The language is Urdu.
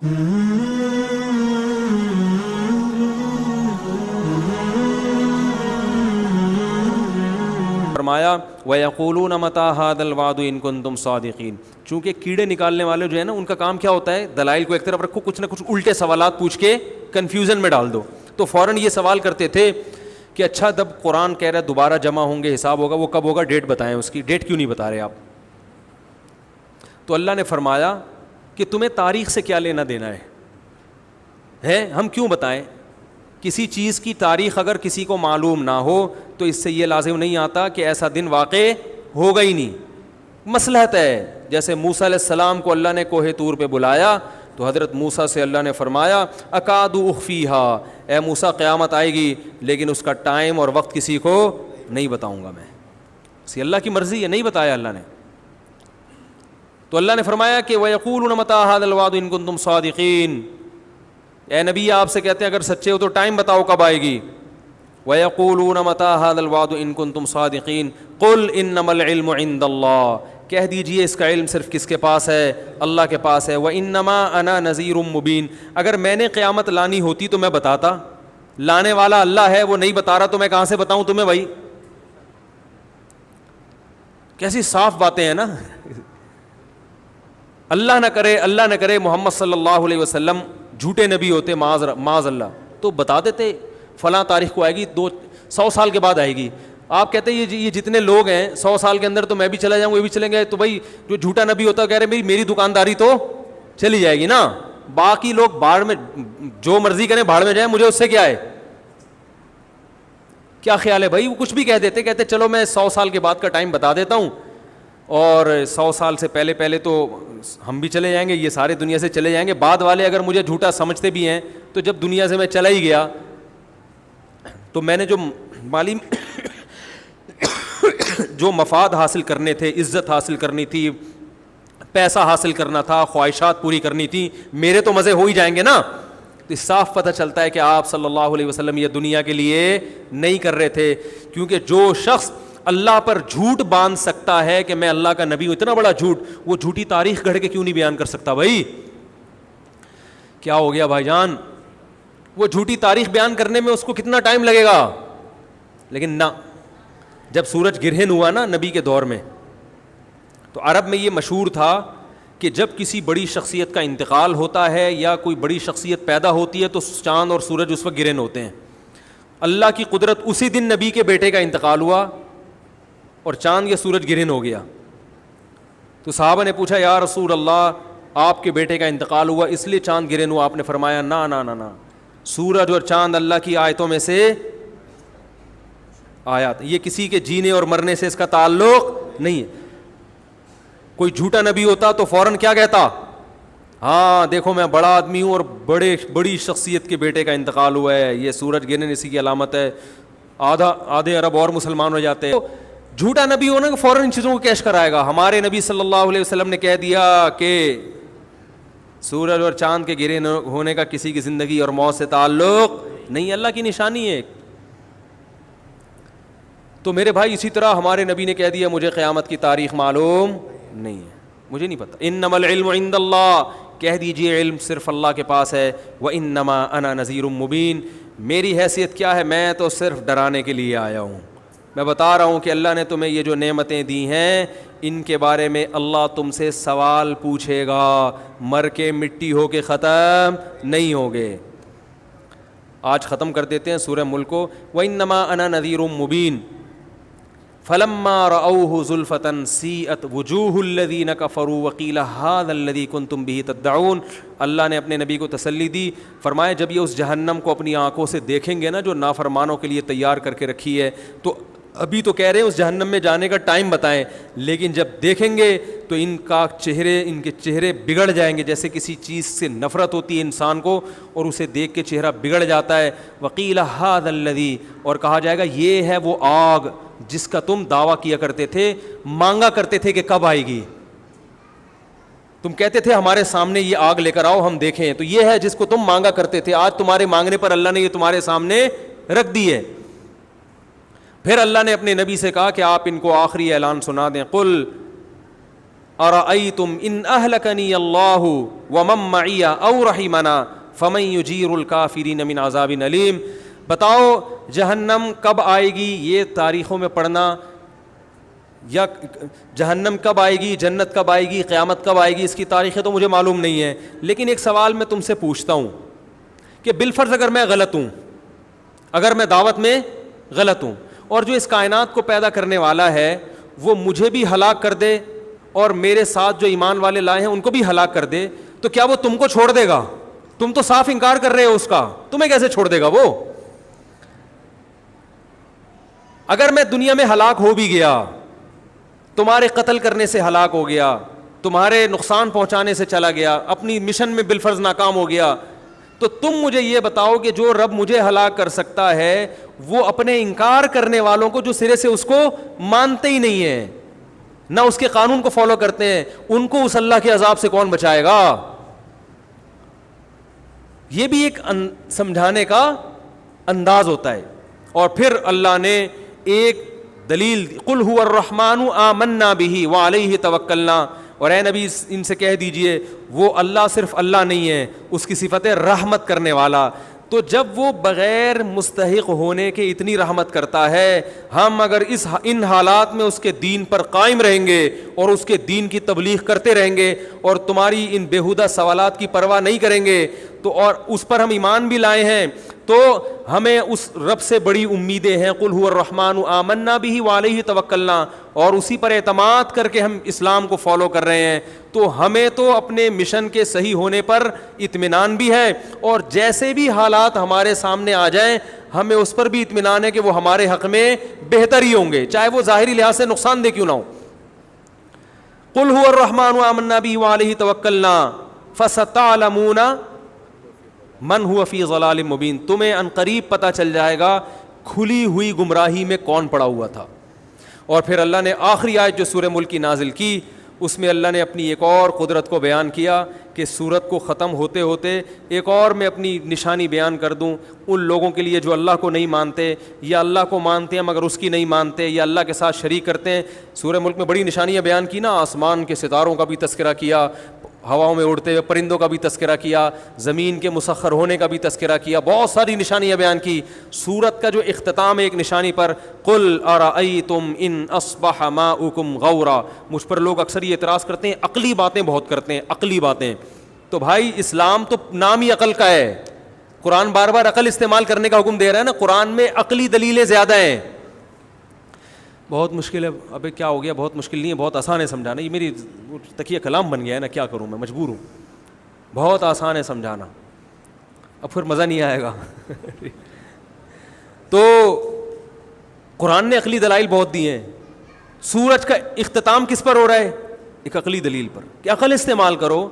فرمایا وَيَقُولُونَ مَتَىٰ هَٰذَا الْوَعْدُ إِن كُنتُمْ صَادِقِينَ. چونکہ کیڑے نکالنے والے جو ہے نا ان کا کام کیا ہوتا ہے, دلائل کو ایک طرف رکھو, کچھ نہ کچھ الٹے سوالات پوچھ کے کنفیوژن میں ڈال دو. تو فوراً یہ سوال کرتے تھے کہ اچھا جب قرآن کہہ رہا ہے دوبارہ جمع ہوں گے, حساب ہوگا, وہ کب ہوگا, ڈیٹ بتائیں, اس کی ڈیٹ کیوں نہیں بتا رہے آپ؟ تو اللہ نے فرمایا کہ تمہیں تاریخ سے کیا لینا دینا ہے, ہم کیوں بتائیں؟ کسی چیز کی تاریخ اگر کسی کو معلوم نہ ہو تو اس سے یہ لازم نہیں آتا کہ ایسا دن واقع ہوگا ہی نہیں. مصلحت ہے. جیسے موسیٰ علیہ السلام کو اللہ نے کوہ طور پہ بلایا تو حضرت موسیٰ سے اللہ نے فرمایا اکاد اخفیہا, اے موسیٰ قیامت آئے گی لیکن اس کا ٹائم اور وقت کسی کو نہیں بتاؤں گا میں. اسی اللہ کی مرضی ہے, نہیں بتایا اللہ نے. تو اللہ نے فرمایا کہ وَيَقُولُونَ مَتَىٰ هَٰذَا الْوَعْدُ إِن كُنتُمْ صَادِقِينَ, اے نبی آپ سے کہتے ہیں اگر سچے ہو تو ٹائم بتاؤ کب آئے گی. وَيَقُولُونَ مَتَىٰ هَٰذَا الْوَعْدُ إِن كُنتُمْ صَادِقِينَ قُلْ إِنَّمَا الْعِلْمُ عِندَ اللَّهِ, کہہ دیجئے اس کا علم صرف کس کے پاس ہے, اللہ کے پاس ہے. وَإِنَّمَا أَنَا نَذِيرٌ مُّبِينٌ, اگر میں نے قیامت لانی ہوتی تو میں بتاتا, لانے والا اللہ ہے, وہ نہیں بتا رہا تو میں کہاں سے بتاؤں تمہیں بھائی. کیسی صاف باتیں ہیں نا. اللہ نہ کرے محمد صلی اللہ علیہ وسلم جھوٹے نبی ہوتے, معاذ اللہ, تو بتا دیتے فلاں تاریخ کو آئے گی, 100 سال کے بعد آئے گی. آپ کہتے ہیں یہ جتنے لوگ ہیں 100 سال کے اندر تو میں بھی چلا جاؤں, وہ بھی چلیں گے. تو بھائی جو جھوٹا نبی ہوتا ہے کہہ رہے میری دکانداری تو چلی جائے گی نا, باقی لوگ بھاڑ میں جو مرضی کریں بھاڑ میں جائیں, مجھے اس سے کیا ہے. کیا خیال ہے بھائی؟ وہ کچھ بھی کہہ دیتے, کہتے چلو میں 100 سال کے بعد کا ٹائم بتا دیتا ہوں, اور 100 سال سے پہلے تو ہم بھی چلے جائیں گے, یہ سارے دنیا سے چلے جائیں گے. بعد والے اگر مجھے جھوٹا سمجھتے بھی ہیں تو جب دنیا سے میں چلا ہی گیا تو میں نے جو مالی جو مفاد حاصل کرنے تھے, عزت حاصل کرنی تھی, پیسہ حاصل کرنا تھا, خواہشات پوری کرنی تھی, میرے تو مزے ہو ہی جائیں گے نا. تو صاف پتہ چلتا ہے کہ آپ صلی اللہ علیہ وسلم یہ دنیا کے لیے نہیں کر رہے تھے. کیونکہ جو شخص اللہ پر جھوٹ باندھ سکتا ہے کہ میں اللہ کا نبی ہوں, اتنا بڑا جھوٹ, وہ جھوٹی تاریخ گھڑ کے کیوں نہیں بیان کر سکتا بھائی؟ کیا ہو گیا بھائی جان؟ وہ جھوٹی تاریخ بیان کرنے میں اس کو کتنا ٹائم لگے گا. لیکن نہ, جب سورج گرہن ہوا نا نبی کے دور میں, تو عرب میں یہ مشہور تھا کہ جب کسی بڑی شخصیت کا انتقال ہوتا ہے یا کوئی بڑی شخصیت پیدا ہوتی ہے تو چاند اور سورج اس وقت گرہن ہوتے ہیں. اللہ کی قدرت, اسی دن نبی کے بیٹے کا انتقال ہوا اور چاند یا سورج گرہن ہو گیا. تو صحابہ نے پوچھا یا رسول اللہ آپ کے بیٹے کا انتقال ہوا اس لیے چاند گرہن ہوا. آپ نے فرمایا نا نا نا نا, سورج اور چاند اللہ کی آیتوں میں سے آیات, یہ کسی کے جینے اور مرنے سے اس کا تعلق نہیں ہے. کوئی جھوٹا نبی ہوتا تو فوراً کیا کہتا, ہاں دیکھو میں بڑا آدمی ہوں اور بڑی شخصیت کے بیٹے کا انتقال ہوا ہے, یہ سورج گرہن اسی کی علامت ہے, آدھے عرب اور مسلمان ہو جاتے ہیں. جھوٹا نبی ہونا کہ فوراً ان چیزوں کو کیش کرائے گا. ہمارے نبی صلی اللہ علیہ وسلم نے کہہ دیا کہ سورج اور چاند کے گرہن ہونے کا کسی کی زندگی اور موت سے تعلق نہیں, اللہ کی نشانی ہے. تو میرے بھائی اسی طرح ہمارے نبی نے کہہ دیا مجھے قیامت کی تاریخ معلوم نہیں ہے, مجھے نہیں پتہ. انما العلم عند اللہ, کہہ دیجئے علم صرف اللہ کے پاس ہے. وانما انا نذیر مبین, میری حیثیت کیا ہے, میں تو صرف ڈرانے کے لیے آیا ہوں. میں بتا رہا ہوں کہ اللہ نے تمہیں یہ جو نعمتیں دی ہیں ان کے بارے میں اللہ تم سے سوال پوچھے گا, مر کے مٹی ہو کے ختم نہیں ہوگے. آج ختم کر دیتے ہیں سورہ ملک کو. وانما انا نذیر مبین فلما رأوه زلفة سیئت وجوہ الذین کفروا وقیل هذا الذی کنتم به تدعون. اللہ نے اپنے نبی کو تسلی دی, فرمایا جب یہ اس جہنم کو اپنی آنکھوں سے دیکھیں گے نا جو نافرمانوں کے لیے تیار کر کے رکھی ہے, تو ابھی تو کہہ رہے ہیں اس جہنم میں جانے کا ٹائم بتائیں, لیکن جب دیکھیں گے تو ان کے چہرے بگڑ جائیں گے. جیسے کسی چیز سے نفرت ہوتی ہے انسان کو اور اسے دیکھ کے چہرہ بگڑ جاتا ہے. وقیل هذا الذی, اور کہا جائے گا یہ ہے وہ آگ جس کا تم دعویٰ کیا کرتے تھے, مانگا کرتے تھے کہ کب آئے گی. تم کہتے تھے ہمارے سامنے یہ آگ لے کر آؤ ہم دیکھیں, تو یہ ہے جس کو تم مانگا کرتے تھے. آج تمہارے مانگنے پر اللہ نے یہ تمہارے سامنے رکھ دی ہے. پھر اللہ نے اپنے نبی سے کہا کہ آپ ان کو آخری اعلان سنا دیں. قل ارأیتم ان اہلکنی اللہ ومن معی او رحمنا فمن یجیر الکافرین من عذاب علیم. بتاؤ جہنم کب آئے گی, یہ تاریخوں میں پڑھنا, یا جہنم کب آئے گی, جنت کب آئے گی, قیامت کب آئے گی, اس کی تاریخیں تو مجھے معلوم نہیں ہے. لیکن ایک سوال میں تم سے پوچھتا ہوں کہ بالفرض اگر میں غلط ہوں, اگر میں دعوت میں غلط ہوں, اور جو اس کائنات کو پیدا کرنے والا ہے وہ مجھے بھی ہلاک کر دے اور میرے ساتھ جو ایمان والے لائے ہیں ان کو بھی ہلاک کر دے, تو کیا وہ تم کو چھوڑ دے گا؟ تم تو صاف انکار کر رہے ہو اس کا, تمہیں کیسے چھوڑ دے گا وہ؟ اگر میں دنیا میں ہلاک ہو بھی گیا, تمہارے قتل کرنے سے ہلاک ہو گیا, تمہارے نقصان پہنچانے سے چلا گیا, اپنی مشن میں بالفرض ناکام ہو گیا, تو تم مجھے یہ بتاؤ کہ جو رب مجھے ہلاک کر سکتا ہے وہ اپنے انکار کرنے والوں کو جو سرے سے اس کو مانتے ہی نہیں ہیں, نہ اس کے قانون کو فالو کرتے ہیں, ان کو اس اللہ کے عذاب سے کون بچائے گا؟ یہ بھی ایک سمجھانے کا انداز ہوتا ہے. اور پھر اللہ نے ایک دلیل, قل هو الرحمن آمنا به وعلیہ توکلنا, اور اے نبی ان سے کہہ دیجئے وہ اللہ صرف اللہ نہیں ہے, اس کی صفت ہے رحمت کرنے والا. تو جب وہ بغیر مستحق ہونے کے اتنی رحمت کرتا ہے, ہم اگر ان حالات میں اس کے دین پر قائم رہیں گے اور اس کے دین کی تبلیغ کرتے رہیں گے اور تمہاری ان بیہودہ سوالات کی پرواہ نہیں کریں گے, تو اور اس پر ہم ایمان بھی لائے ہیں, تو ہمیں اس رب سے بڑی امیدیں ہیں. قل هو الرحمن آمنا به وعلیہ توکلنا, اور اسی پر اعتماد کر کے ہم اسلام کو فالو کر رہے ہیں. تو ہمیں تو اپنے مشن کے صحیح ہونے پر اطمینان بھی ہے, اور جیسے بھی حالات ہمارے سامنے آ جائیں ہمیں اس پر بھی اطمینان ہے کہ وہ ہمارے حق میں بہتر ہی ہوں گے, چاہے وہ ظاہری لحاظ سے نقصان دہ کیوں نہ ہو. قل هو الرحمن آمنا به وعلیہ توکلنا فستعلمون من هو فی ضلال مبین, تمہیں عنقریب پتہ چل جائے گا کھلی ہوئی گمراہی میں کون پڑا ہوا تھا. اور پھر اللہ نے آخری آیت جو سورہ ملک کی نازل کی, اس میں اللہ نے اپنی ایک اور قدرت کو بیان کیا کہ سورت کو ختم ہوتے ہوتے ایک اور میں اپنی نشانی بیان کر دوں ان لوگوں کے لیے جو اللہ کو نہیں مانتے, یا اللہ کو مانتے ہیں مگر اس کی نہیں مانتے, یا اللہ کے ساتھ شریک کرتے ہیں. سورہ ملک میں بڑی نشانیاں بیان کی نا, آسمان کے ستاروں کا بھی تذکرہ کیا, ہواؤں میں اڑتے ہوئے پرندوں کا بھی تذکرہ کیا, زمین کے مسخر ہونے کا بھی تذکرہ کیا, بہت ساری نشانیاں بیان کی. سورت کا جو اختتام ہے ایک نشانی پر, قل ارأیتم ان اصبح ماؤکم غورا. مجھ پر لوگ اکثر یہ اعتراض کرتے ہیں عقلی باتیں بہت کرتے ہیں, عقلی باتیں. تو بھائی اسلام تو نام ہی عقل کا ہے, قرآن بار بار عقل استعمال کرنے کا حکم دے رہا ہے نا, قرآن میں عقلی دلیلیں زیادہ ہیں. بہت مشکل ہے, ابے کیا ہو گیا, بہت مشکل نہیں ہے, بہت آسان ہے سمجھانا. یہ میری تکیہ کلام بن گیا ہے نا, کیا کروں میں, مجبور ہوں. بہت آسان ہے سمجھانا, اب پھر مزہ نہیں آئے گا. تو قرآن نے عقلی دلائل بہت دی ہیں. سورج کا اختتام کس پر ہو رہا ہے؟ ایک عقلی دلیل پر کہ عقل استعمال کرو.